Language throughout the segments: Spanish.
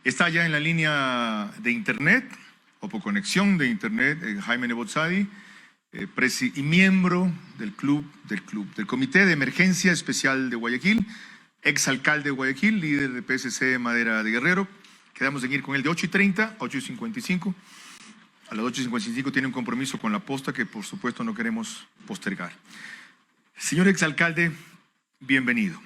Está ya en la línea de internet, o por conexión de internet, Jaime Nebotzadi, y miembro del Comité de Emergencia Especial de Guayaquil, exalcalde de Guayaquil, líder de PSC Madera de Guerrero. Quedamos en ir con él de 8:30 a 8:55. A las 8:55 tiene un compromiso con la posta que por supuesto no queremos postergar. Señor exalcalde, bienvenido.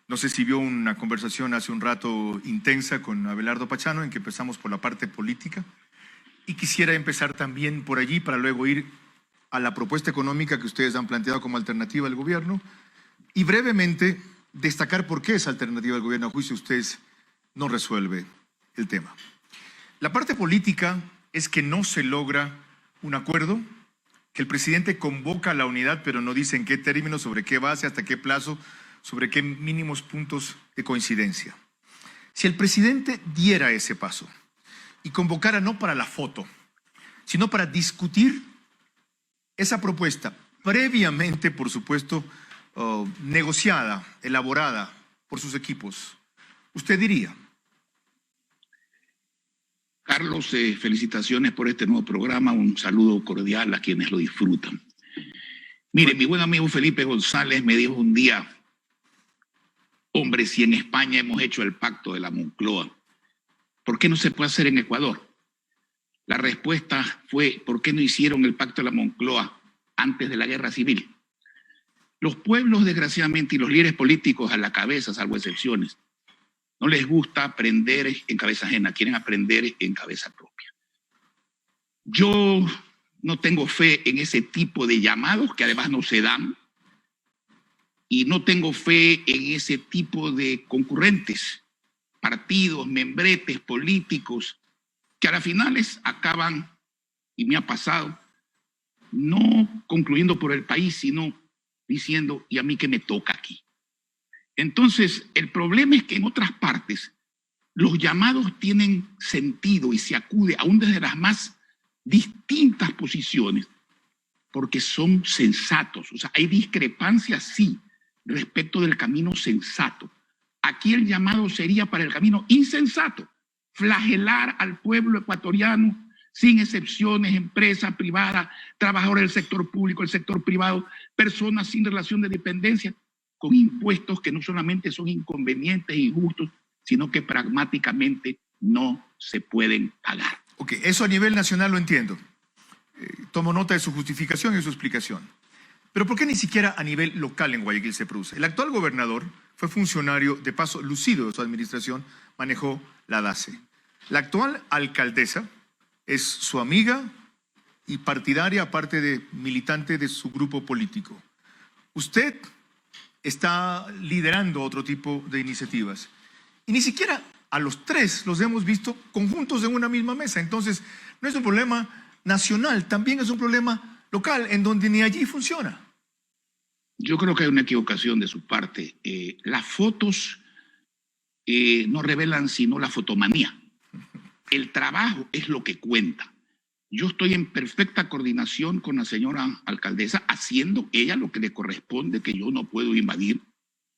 No sé si vio una conversación hace un rato intensa con Abelardo Pachano, en que empezamos por la parte política, y quisiera empezar también por allí para luego ir a la propuesta económica que ustedes han planteado como alternativa al gobierno, y brevemente destacar por qué esa alternativa al gobierno, a juicio de ustedes, no resuelve el tema. La parte política es que no se logra un acuerdo, que el presidente convoca a la unidad, pero no dice en qué términos, sobre qué base, hasta qué plazo, sobre qué mínimos puntos de coincidencia. Si el presidente diera ese paso y convocara no para la foto, sino para discutir esa propuesta previamente, por supuesto, negociada, elaborada por sus equipos, ¿usted diría? Carlos, felicitaciones por este nuevo programa, un saludo cordial a quienes lo disfrutan. Mire, mi buen amigo Felipe González me dijo un día: hombre, si en España hemos hecho el pacto de la Moncloa, ¿por qué no se puede hacer en Ecuador? La respuesta fue: ¿por qué no hicieron el pacto de la Moncloa antes de la guerra civil? Los pueblos, desgraciadamente, y los líderes políticos a la cabeza, salvo excepciones, no les gusta aprender en cabeza ajena, quieren aprender en cabeza propia. Yo no tengo fe en ese tipo de llamados que además no se dan, y no tengo fe en ese tipo de concurrentes, partidos, membretes políticos, que a las finales acaban, y me ha pasado, no concluyendo por el país, sino diciendo: ¿y a mí qué me toca aquí? Entonces, el problema es que en otras partes los llamados tienen sentido y se acude aún desde las más distintas posiciones, porque son sensatos. O sea, hay discrepancias, sí, respecto del camino sensato. Aquí el llamado sería para el camino insensato: flagelar al pueblo ecuatoriano sin excepciones, empresa privada, trabajadores del sector público, el sector privado, personas sin relación de dependencia, con impuestos que no solamente son inconvenientes e injustos, sino que pragmáticamente no se pueden pagar. Ok, eso a nivel nacional lo entiendo. Tomo nota de su justificación y su explicación. Pero ¿por qué ni siquiera a nivel local en Guayaquil se produce? El actual gobernador fue funcionario de paso lucido de su administración, manejó la DACE. La actual alcaldesa es su amiga y partidaria, aparte de militante de su grupo político. Usted está liderando otro tipo de iniciativas. Y ni siquiera a los tres los hemos visto conjuntos en una misma mesa. Entonces, no es un problema nacional, también es un problema local, en donde ni allí funciona. Yo creo que hay una equivocación de su parte. Las fotos no revelan sino la fotomanía. El trabajo es lo que cuenta. Yo estoy en perfecta coordinación con la señora alcaldesa, haciendo ella lo que le corresponde, que yo no puedo invadir,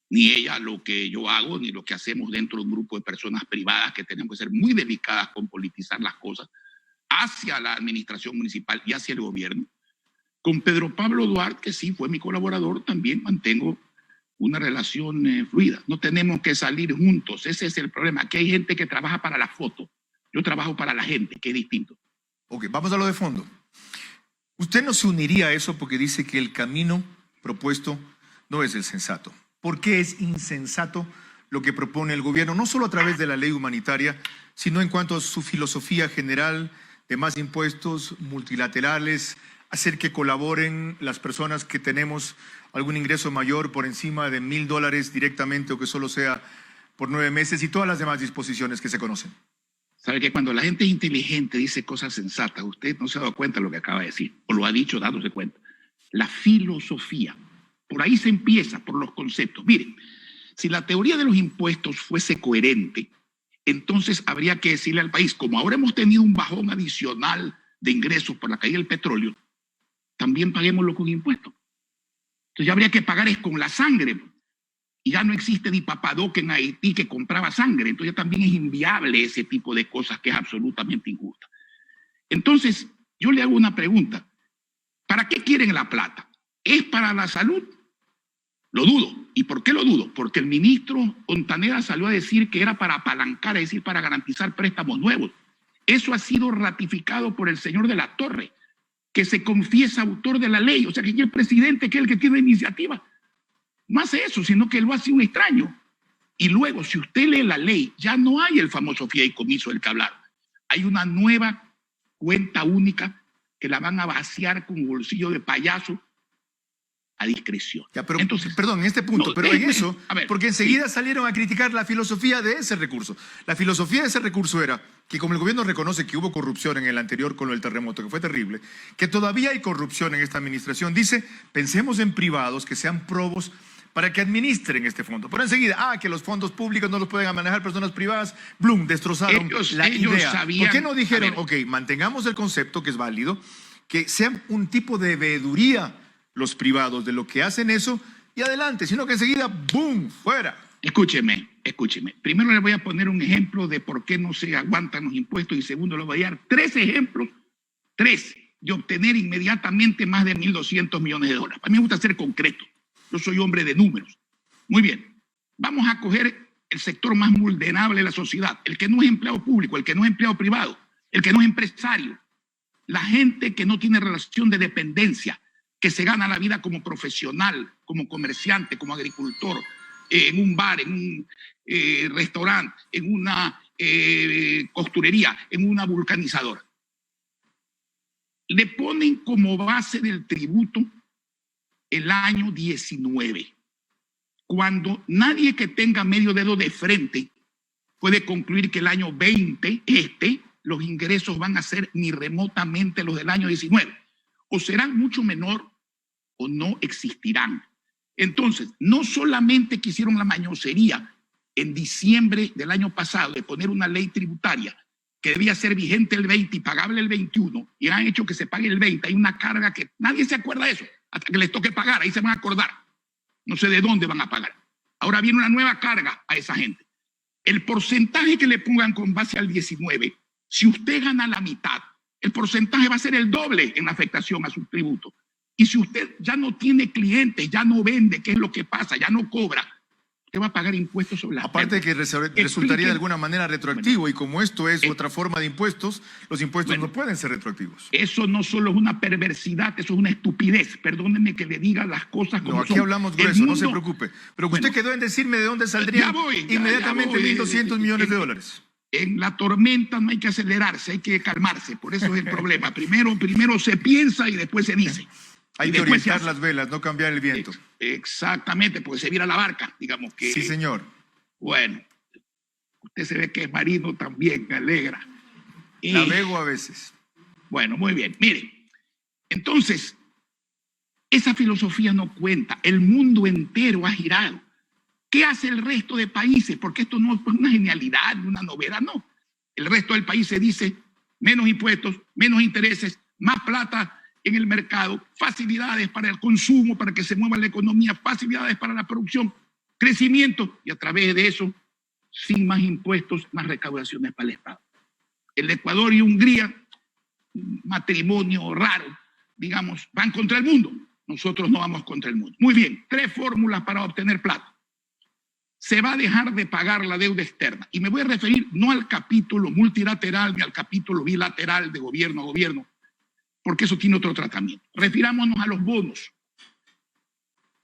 ni ella lo que yo hago, ni lo que hacemos dentro de un grupo de personas privadas que tenemos que ser muy delicadas con politizar las cosas hacia la administración municipal y hacia el gobierno. Con Pedro Pablo Duarte, que sí fue mi colaborador, también mantengo una relación fluida. No tenemos que salir juntos, ese es el problema. Aquí hay gente que trabaja para la foto, yo trabajo para la gente, que es distinto. Ok, vamos a lo de fondo. Usted no se uniría a eso porque dice que el camino propuesto no es el sensato. ¿Por qué es insensato lo que propone el gobierno? No solo a través de la ley humanitaria, sino en cuanto a su filosofía general de más impuestos multilaterales, hacer que colaboren las personas que tenemos algún ingreso mayor por encima de $1,000 directamente, o que solo sea por 9 meses, y todas las demás disposiciones que se conocen. Sabe que cuando la gente es inteligente dice cosas sensatas, usted no se ha dado cuenta de lo que acaba de decir, o lo ha dicho dándose cuenta. La filosofía, por ahí se empieza, por los conceptos. Miren, si la teoría de los impuestos fuese coherente, entonces habría que decirle al país: como ahora hemos tenido un bajón adicional de ingresos por la caída del petróleo, también paguémoslo con impuestos. Entonces ya habría que pagar es con la sangre. Y ya no existe ni Papadoc en Haití que compraba sangre. Entonces ya también es inviable ese tipo de cosas que es absolutamente injusta. Entonces, yo le hago una pregunta. ¿Para qué quieren la plata? ¿Es para la salud? Lo dudo. ¿Y por qué lo dudo? Porque el ministro Ontaneda salió a decir que era para apalancar, es decir, para garantizar préstamos nuevos. Eso ha sido ratificado por el señor de la Torre, que se confiesa autor de la ley. O sea, que el presidente, que es el que tiene iniciativa, no hace eso, sino que lo hace un extraño. Y luego, si usted lee la ley, ya no hay el famoso fideicomiso del que hablaron. Hay una nueva cuenta única que la van a vaciar con bolsillo de payaso a discreción. Ya, pero, entonces, perdón, en este punto, no, pero en eso, ver, porque enseguida salieron a criticar la filosofía de ese recurso. La filosofía de ese recurso era que como el gobierno reconoce que hubo corrupción en el anterior con lo del terremoto, que fue terrible, que todavía hay corrupción en esta administración, dice, pensemos en privados que sean probos para que administren este fondo. Pero enseguida, que los fondos públicos no los pueden manejar personas privadas, Blum, destrozaron la idea. Sabían, ¿Por qué no dijeron, ok, mantengamos el concepto que es válido, que sean un tipo de veeduría los privados de lo que hacen eso y adelante, sino que enseguida, ¡boom!, fuera. Escúcheme. Primero les voy a poner un ejemplo de por qué no se aguantan los impuestos y segundo les voy a dar 3 ejemplos, de obtener inmediatamente más de 1.200 millones de dólares. A mí me gusta ser concreto. Yo soy hombre de números. Muy bien. Vamos a coger el sector más vulnerable de la sociedad, el que no es empleado público, el que no es empleado privado, el que no es empresario, la gente que no tiene relación de dependencia, que se gana la vida como profesional, como comerciante, como agricultor, en un bar, en un restaurante, en una costurería, en una vulcanizadora. Le ponen como base del tributo el año 19, cuando nadie que tenga medio dedo de frente puede concluir que el año 20, los ingresos van a ser ni remotamente los del año 19. O serán mucho menor o no existirán. Entonces, no solamente quisieron la mañosería en diciembre del año pasado de poner una ley tributaria que debía ser vigente el 20 y pagable el 21, y han hecho que se pague el 20. Hay una carga que nadie se acuerda de eso, hasta que les toque pagar, ahí se van a acordar. No sé de dónde van a pagar. Ahora viene una nueva carga a esa gente. El porcentaje que le pongan con base al 19, si usted gana la mitad, el porcentaje va a ser el doble en la afectación a su tributo. Y si usted ya no tiene clientes, ya no vende, ¿qué es lo que pasa? Ya no cobra. Usted va a pagar impuestos sobre las Aparte de que resultaría de alguna manera retroactivo, y como esto es otra forma de impuestos, los impuestos no pueden ser retroactivos. Eso no solo es una perversidad, eso es una estupidez. Perdónenme que le diga las cosas como son. No, aquí hablamos grueso, no se preocupe. Pero usted quedó en decirme de dónde saldría inmediatamente 1.200 millones de dólares. En la tormenta no hay que acelerarse, hay que calmarse. Por eso es el problema. Primero se piensa y después se dice. Hay que orientar las velas, no cambiar el viento. Exactamente, porque se vira la barca, digamos que... Sí, señor. Bueno, usted se ve que es marino también, me alegra. Navego a veces. Bueno, muy bien. Mire, entonces, esa filosofía no cuenta. El mundo entero ha girado. ¿Qué hace el resto de países? Porque esto no es una genialidad, una novedad, no. El resto del país se dice menos impuestos, menos intereses, más plata en el mercado, facilidades para el consumo, para que se mueva la economía, facilidades para la producción, crecimiento, y a través de eso, sin más impuestos, más recaudaciones para el Estado. El Ecuador y Hungría, un matrimonio raro, digamos, van contra el mundo. Nosotros no vamos contra el mundo. Muy bien, 3 fórmulas para obtener plata. Se va a dejar de pagar la deuda externa. Y me voy a referir no al capítulo multilateral ni al capítulo bilateral de gobierno a gobierno, porque eso tiene otro tratamiento. Refirámonos a los bonos.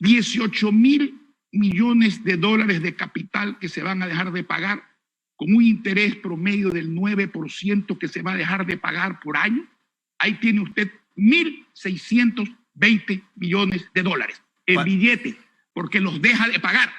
18.000 millones de dólares de capital que se van a dejar de pagar con un interés promedio del 9% que se va a dejar de pagar por año. Ahí tiene usted 1.620 millones de dólares en billetes, porque los deja de pagar.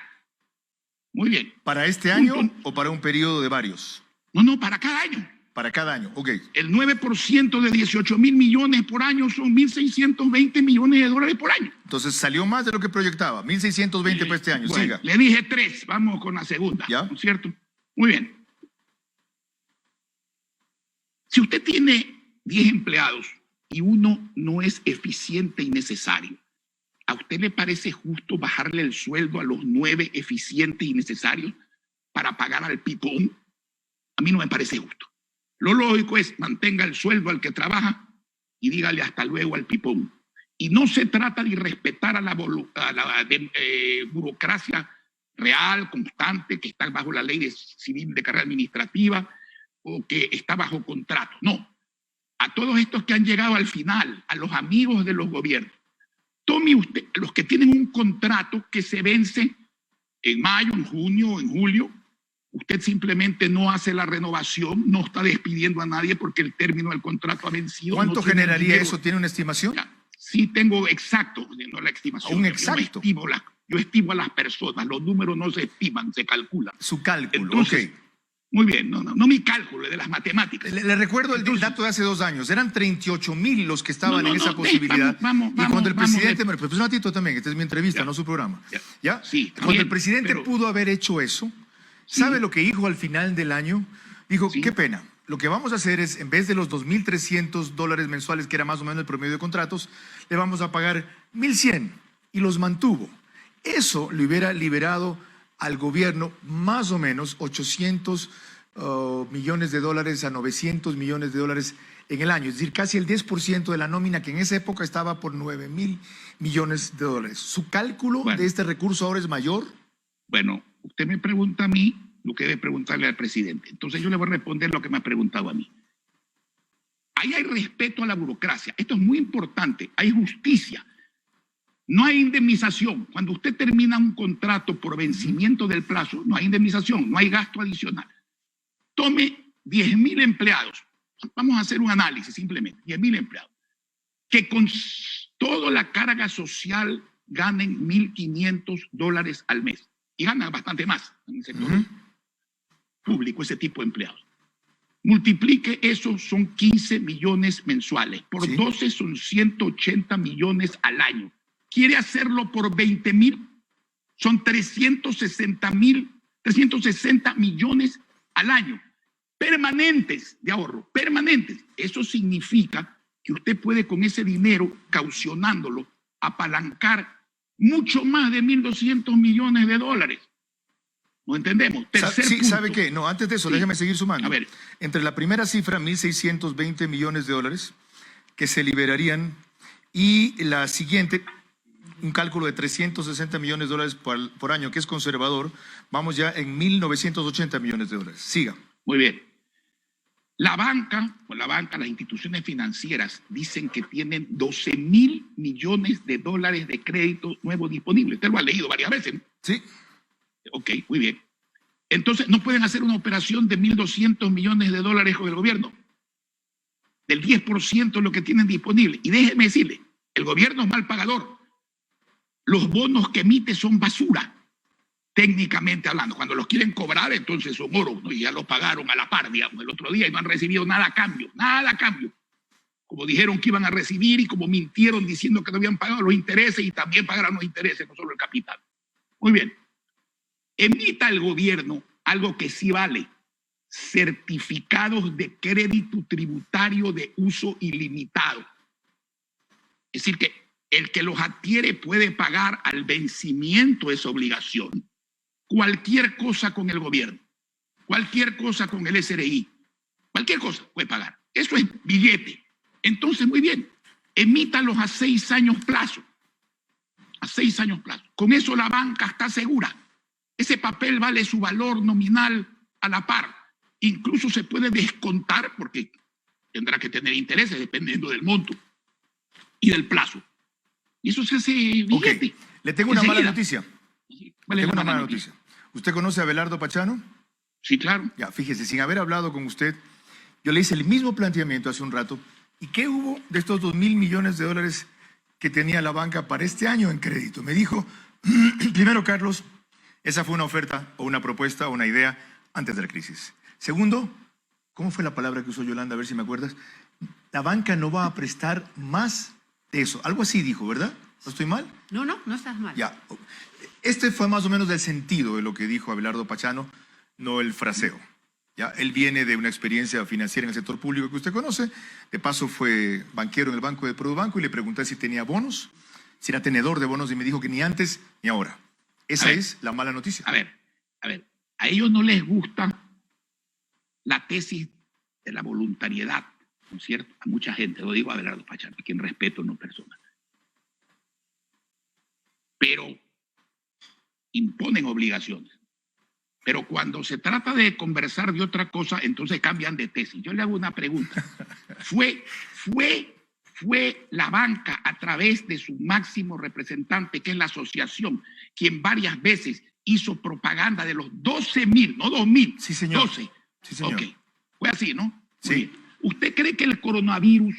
Muy bien. ¿Para este año o para un periodo de varios? No, para cada año. Para cada año, ok. El 9% de 18.000 millones por año son 1.620 millones de dólares por año. Entonces salió más de lo que proyectaba, 1.620 para este año. Bueno, siga. Le dije 3, vamos con la segunda, ¿Ya? ¿no es cierto? Muy bien. Si usted tiene 10 empleados y uno no es eficiente y necesario, usted le parece justo bajarle el sueldo a los 9 eficientes y necesarios para pagar al pipón? A mí no me parece justo. Lo lógico es mantenga el sueldo al que trabaja y dígale hasta luego al pipón. Y no se trata de irrespetar a la burocracia real, constante, que está bajo la ley civil de carrera administrativa o que está bajo contrato. No. A todos estos que han llegado al final, a los amigos de los gobiernos, tome usted, los que tienen un contrato que se vence en mayo, en junio, en julio, usted simplemente no hace la renovación, no está despidiendo a nadie porque el término del contrato ha vencido. ¿Cuánto no generaría eso? ¿Tiene una estimación? Ya, sí tengo exacto, no la estimación. ¿Un exacto? Yo estimo a las personas, los números no se estiman, se calculan. Su cálculo, entonces, ok. Muy bien, no mi cálculo, de las matemáticas. Le recuerdo el dato de hace 2 años. Eran 38,000 los que estaban en esa posibilidad. Vamos, y cuando el presidente... Pues un ratito también, esta es mi entrevista, ya, no su programa. ¿Ya? Sí, cuando bien, el presidente pudo haber hecho eso, ¿sabe lo que dijo al final del año? Dijo, qué pena. Lo que vamos a hacer es, en vez de los $2,300 mensuales, que era más o menos el promedio de contratos, le vamos a pagar 1,100 y los mantuvo. Eso le hubiera liberado al gobierno más o menos 800 millones de dólares a 900 millones de dólares en el año. Es decir, casi el 10% de la nómina que en esa época estaba por 9,000 millones de dólares. ¿Su cálculo de este recurso ahora es mayor? Bueno, usted me pregunta a mí lo que debe preguntarle al presidente. Entonces yo le voy a responder lo que me ha preguntado a mí. Ahí hay respeto a la burocracia. Esto es muy importante. Hay justicia. No hay indemnización. Cuando usted termina un contrato por vencimiento del plazo, no hay indemnización, no hay gasto adicional. Tome 10,000 empleados. Vamos a hacer un análisis simplemente. 10,000 empleados. Que con toda la carga social ganen $1,500 al mes. Y ganan bastante más en el sector público, ese tipo de empleados. Multiplique eso, son 15 millones mensuales. Por 12 son 180 millones al año. Quiere hacerlo por 20,000, son 360 millones al año. Permanentes de ahorro, permanentes. Eso significa que usted puede con ese dinero, caucionándolo, apalancar mucho más de 1,200 millones de dólares. ¿No entendemos? Tercer punto. ¿Sabe qué? No, antes de eso, déjeme seguir sumando. A ver. Entre la primera cifra, 1,620 millones de dólares, que se liberarían, y la siguiente, un cálculo de 360 millones de dólares por año, que es conservador, vamos ya en 1,980 millones de dólares. Siga. Muy bien. La banca, las instituciones financieras dicen que tienen 12,000 millones de dólares de crédito nuevo disponible. Usted lo ha leído varias veces, ¿no? Sí. Ok, muy bien. Entonces, ¿no pueden hacer una operación de 1,200 millones de dólares con el gobierno? Del 10% de lo que tienen disponible. Y déjeme decirle, el gobierno es mal pagador. Los bonos que emite son basura. Técnicamente hablando, cuando los quieren cobrar, entonces son oro, ¿no? Y ya los pagaron a la par, digamos, el otro día y no han recibido nada a cambio, nada a cambio. Como dijeron que iban a recibir y como mintieron diciendo que no habían pagado los intereses y también pagaron los intereses, no solo el capital. Muy bien. Emita el gobierno algo que sí vale, certificados de crédito tributario de uso ilimitado. Es decir, que el que los adquiere puede pagar al vencimiento de esa obligación cualquier cosa con el gobierno, cualquier cosa con el SRI, cualquier cosa puede pagar. Eso es billete. Entonces, muy bien, emítalos a 6 años plazo. A 6 años plazo. Con eso la banca está segura. Ese papel vale su valor nominal a la par. Incluso se puede descontar porque tendrá que tener intereses dependiendo del monto y del plazo. Y eso se hace billete. Okay. Le tengo una mala noticia. Tengo una mala noticia. ¿Usted conoce a Abelardo Pachano? Sí, claro. Ya, fíjese, sin haber hablado con usted, yo le hice el mismo planteamiento hace un rato. ¿Y qué hubo de estos 2,000 millones de dólares que tenía la banca para este año en crédito? Me dijo, primero, Carlos, esa fue una oferta o una propuesta o una idea antes de la crisis. Segundo, ¿cómo fue la palabra que usó Yolanda? A ver si me acuerdas. La banca no va a prestar más de eso. Algo así dijo, ¿verdad? ¿No estoy mal? No estás mal. Ya. Este fue más o menos del sentido de lo que dijo Abelardo Pachano, no el fraseo. ¿Ya? Él viene de una experiencia financiera en el sector público que usted conoce. De paso fue banquero en el banco de Produbanco y le pregunté si tenía bonos. si era tenedor de bonos y me dijo que ni antes ni ahora. Esa es la mala noticia. A ver, a ellos no les gusta la tesis de la voluntariedad, ¿no es cierto? A mucha gente, lo digo a Abelardo Pachano, a quien respeto no persona. Pero imponen obligaciones. Pero cuando se trata de conversar de otra cosa, entonces cambian de tesis. Yo le hago una pregunta. ¿Fue la banca a través de su máximo representante, que es la asociación, quien varias veces hizo propaganda de los 12.000, no 2.000? Sí, señor. 12. Sí, señor. Ok. Fue así, ¿no? Muy Sí. bien. ¿Usted cree que el coronavirus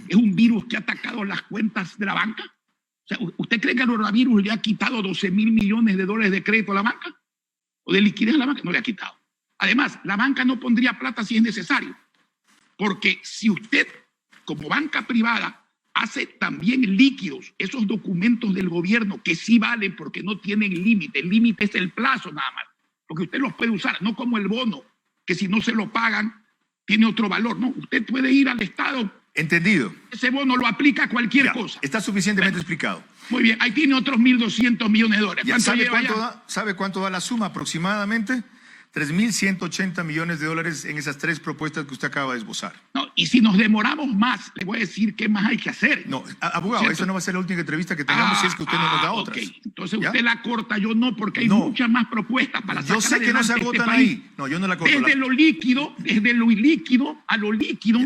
es un virus que ha atacado las cuentas de la banca? O sea, ¿usted cree que el coronavirus le ha quitado 12.000 millones de dólares de crédito a la banca? ¿O de liquidez a la banca? No le ha quitado. Además, la banca no pondría plata si es necesario. Porque si usted, como banca privada, hace también líquidos esos documentos del gobierno que sí valen porque no tienen límite. El límite es el plazo nada más. Porque usted los puede usar, no como el bono, que si no se lo pagan, tiene otro valor. No, usted puede ir al Estado. Entendido. Ese bono lo aplica a cualquier cosa. Está suficientemente explicado. Muy bien, ahí tiene otros 1.200 millones de dólares. Ya, ¿Cuánto ¿sabe cuánto da la suma aproximadamente? 3.180 millones de dólares en esas tres propuestas que usted acaba de esbozar. No, y si nos demoramos más, le voy a decir qué más hay que hacer. No, abogado, ¿cierto? esa no va a ser la última entrevista que tengamos si es que usted no nos da otras. Ok, entonces ¿Ya? usted la corta, yo no, porque hay No. muchas más propuestas para Yo sacar sé que no se adelante agotan este país. ahí. No, yo no la corto. Desde lo líquido a lo líquido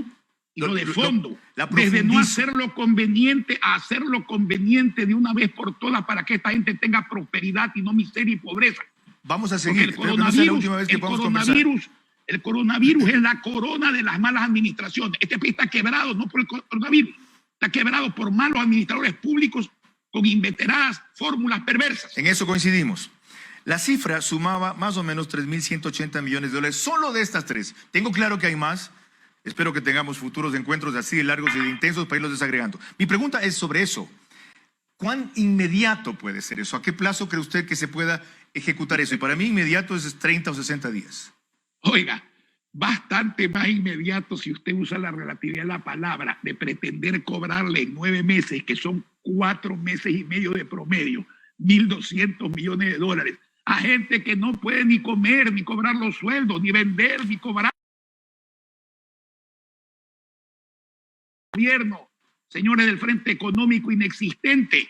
y lo de fondo. la Desde no profundizo. hacerlo conveniente a hacerlo conveniente de una vez por todas para que esta gente tenga prosperidad y no miseria y pobreza. Vamos a Porque seguir. el Espero que no sea la última vez que podamos conversar. el coronavirus es la corona de las malas administraciones. Este país está quebrado no por el coronavirus, está quebrado por malos administradores públicos con inveteradas fórmulas perversas. En eso coincidimos. La cifra sumaba más o menos 3.180 millones de dólares solo de estas tres. Tengo claro que hay más. Espero que tengamos futuros encuentros así de largos y de intensos para irlos desagregando. Mi pregunta es sobre eso. ¿Cuán inmediato puede ser eso? ¿A qué plazo cree usted que se pueda ejecutar eso? Y para mí inmediato es 30 o 60 días. Oiga, bastante más inmediato si usted usa la relatividad de la palabra de pretender cobrarle en 9 meses, que son 4 meses y medio de promedio, 1.200 millones de dólares, a gente que no puede ni comer, ni cobrar los sueldos, ni vender, ni cobrar. Gobierno, señores del Frente Económico inexistente.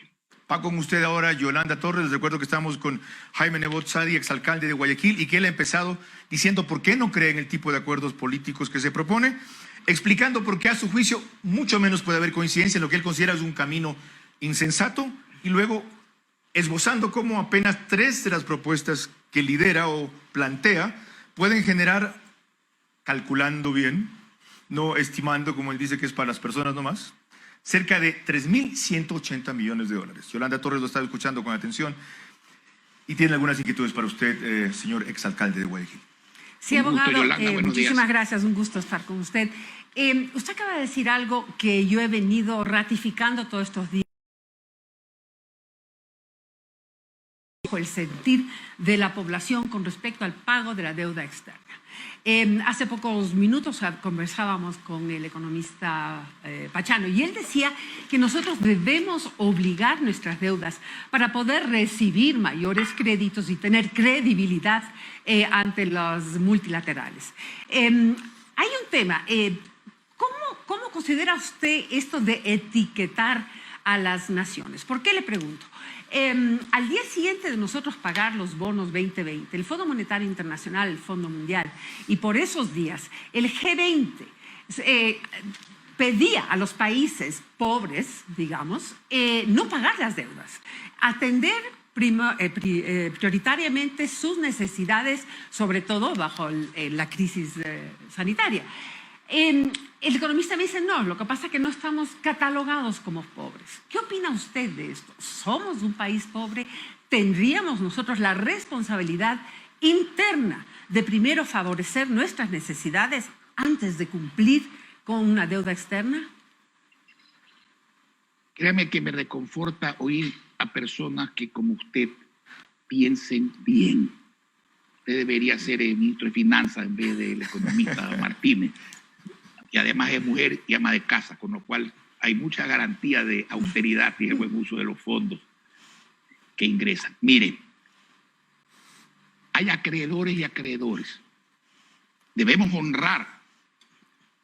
Va con usted ahora Yolanda Torres. Les recuerdo que estamos con Jaime Nebot Sadi, exalcalde de Guayaquil, y que él ha empezado diciendo por qué no cree en el tipo de acuerdos políticos que se propone, explicando por qué a su juicio mucho menos puede haber coincidencia en lo que él considera es un camino insensato, y luego esbozando cómo apenas 3 de las propuestas que lidera o plantea pueden generar, calculando bien, no estimando como él dice que es para las personas nomás, cerca de 3.180 millones de dólares. Yolanda Torres lo está escuchando con atención y tiene algunas inquietudes para usted, señor exalcalde de Guayaquil. Sí, Un gusto, abogado, Yolanda, buenos muchísimas días. gracias, un gusto estar con usted. Usted acaba de decir algo que yo he venido ratificando todos estos días. El sentir de la población con respecto al pago de la deuda externa. Hace pocos minutos conversábamos con el economista Pachano y él decía que nosotros debemos obligar nuestras deudas para poder recibir mayores créditos y tener credibilidad ante los multilaterales. Hay un tema, ¿cómo considera usted esto de etiquetar a las naciones? ¿Por qué le pregunto? Al día siguiente de nosotros pagar los bonos 2020, el Fondo Monetario Internacional, el Fondo Mundial, y por esos días el G20 pedía a los países pobres, digamos, no pagar las deudas, atender prioritariamente sus necesidades, sobre todo bajo la crisis sanitaria. El economista me dice, no, lo que pasa es que no estamos catalogados como pobres. ¿Qué opina usted de esto? ¿Somos un país pobre? ¿Tendríamos nosotros la responsabilidad interna de primero favorecer nuestras necesidades antes de cumplir con una deuda externa? Créame que me reconforta oír a personas que como usted piensen bien. Usted debería ser el ministro de Finanzas en vez del economista Martínez. Y además es mujer y ama de casa, con lo cual hay mucha garantía de austeridad y de buen uso de los fondos que ingresan. Mire, hay acreedores y acreedores. Debemos honrar.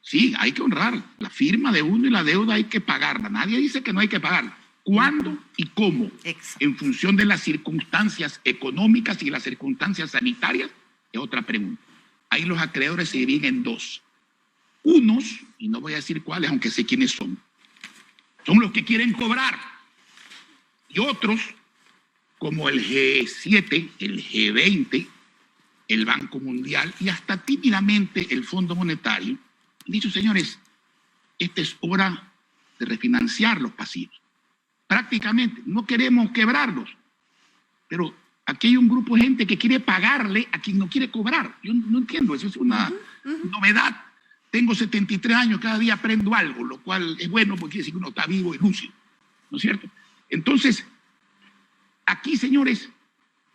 Sí, hay que honrar. La firma de uno y la deuda hay que pagarla. Nadie dice que no hay que pagarla. ¿Cuándo y cómo? Exacto. En función de las circunstancias económicas y las circunstancias sanitarias, es otra pregunta. Ahí los acreedores se dividen en dos. Unos, y no voy a decir cuáles, aunque sé quiénes son los que quieren cobrar. Y otros, como el G7, el G20, el Banco Mundial y hasta tímidamente el Fondo Monetario, han dicho, señores, esta es hora de refinanciar los pasivos. Prácticamente, no queremos quebrarlos, pero aquí hay un grupo de gente que quiere pagarle a quien no quiere cobrar. Yo no entiendo, eso es una novedad. Tengo 73 años, cada día aprendo algo, lo cual es bueno porque quiere decir que uno está vivo y lúcido, ¿no es cierto? Entonces, aquí, señores,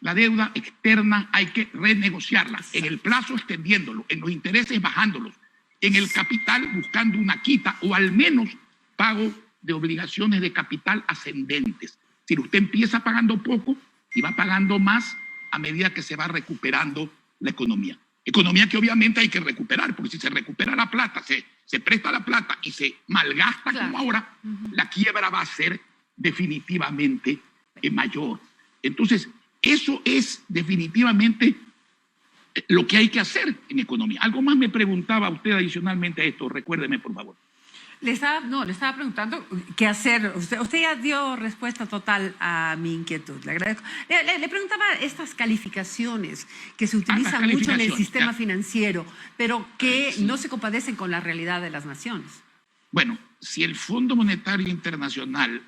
la deuda externa hay que renegociarla, en el plazo extendiéndolo, en los intereses bajándolos, en el capital buscando una quita o al menos pago de obligaciones de capital ascendentes. Si usted empieza pagando poco y va pagando más a medida que se va recuperando la economía. Economía que obviamente hay que recuperar, porque si se recupera la plata, se presta la plata y se malgasta como ahora, la quiebra va a ser definitivamente mayor. Entonces, eso es definitivamente lo que hay que hacer en economía. Algo más me preguntaba usted adicionalmente a esto, recuérdeme por favor. Le estaba preguntando qué hacer. Usted ya dio respuesta total a mi inquietud. Le agradezco. Le preguntaba estas calificaciones que se utilizan mucho en el sistema financiero, pero que no se compadecen con la realidad de las naciones. Bueno, si el Fondo Monetario Internacional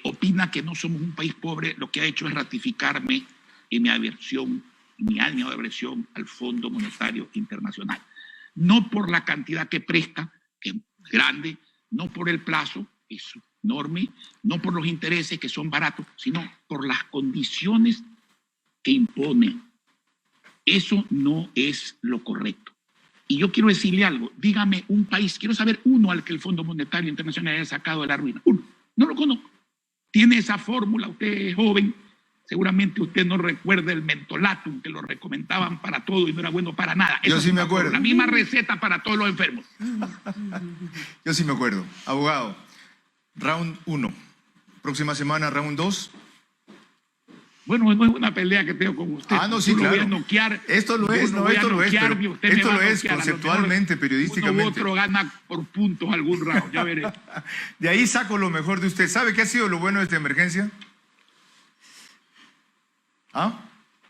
opina que no somos un país pobre, lo que ha hecho es ratificarme en mi aversión, mi año de aversión al Fondo Monetario Internacional. No por la cantidad que presta, que es grande, no por el plazo, es enorme, no por los intereses que son baratos, sino por las condiciones que impone. Eso no es lo correcto. Y yo quiero decirle algo, dígame un país, quiero saber uno al que el Fondo Monetario Internacional haya sacado de la ruina. Uno, no lo conozco. Tiene esa fórmula, usted es joven, seguramente usted no recuerda el mentolatum, que lo recomendaban para todo y no era bueno para nada. Yo sí me acuerdo. La misma receta para todos los enfermos. Yo sí me acuerdo. Abogado, round 1. Próxima semana, round 2. Bueno, no es una pelea que tengo con usted. Ah, no, sí, yo claro. Lo voy a noquear, esto lo es, no, esto lo es, pero esto lo es conceptualmente, periodísticamente. Uno u otro gana por puntos algún round, ya veré. De ahí saco lo mejor de usted. ¿Sabe qué ha sido lo bueno de esta emergencia? ¿Ah?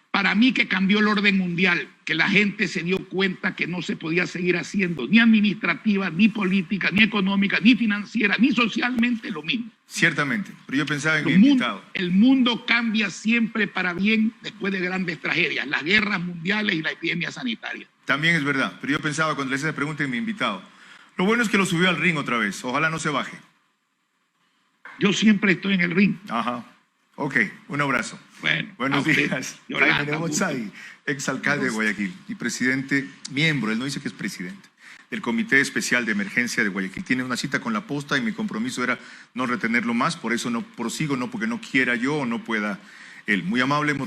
Para mí que cambió el orden mundial, que la gente se dio cuenta que no se podía seguir haciendo ni administrativa, ni política, ni económica, ni financiera, ni socialmente lo mismo. Ciertamente, pero yo pensaba en mi invitado. El mundo cambia siempre para bien después de grandes tragedias, las guerras mundiales y la epidemia sanitaria. También es verdad, pero yo pensaba cuando le hice esa pregunta en mi invitado. Lo bueno es que lo subió al ring otra vez, ojalá no se baje. Yo siempre estoy en el ring. Ajá. Ok, un abrazo. Bueno, buenos días. Jaime Nebot Sadi, exalcalde de Guayaquil y presidente, miembro, él no dice que es presidente, del Comité Especial de Emergencia de Guayaquil. Tiene una cita con la posta y mi compromiso era no retenerlo más, por eso no prosigo, no porque no quiera yo o no pueda él. Muy amable, hemos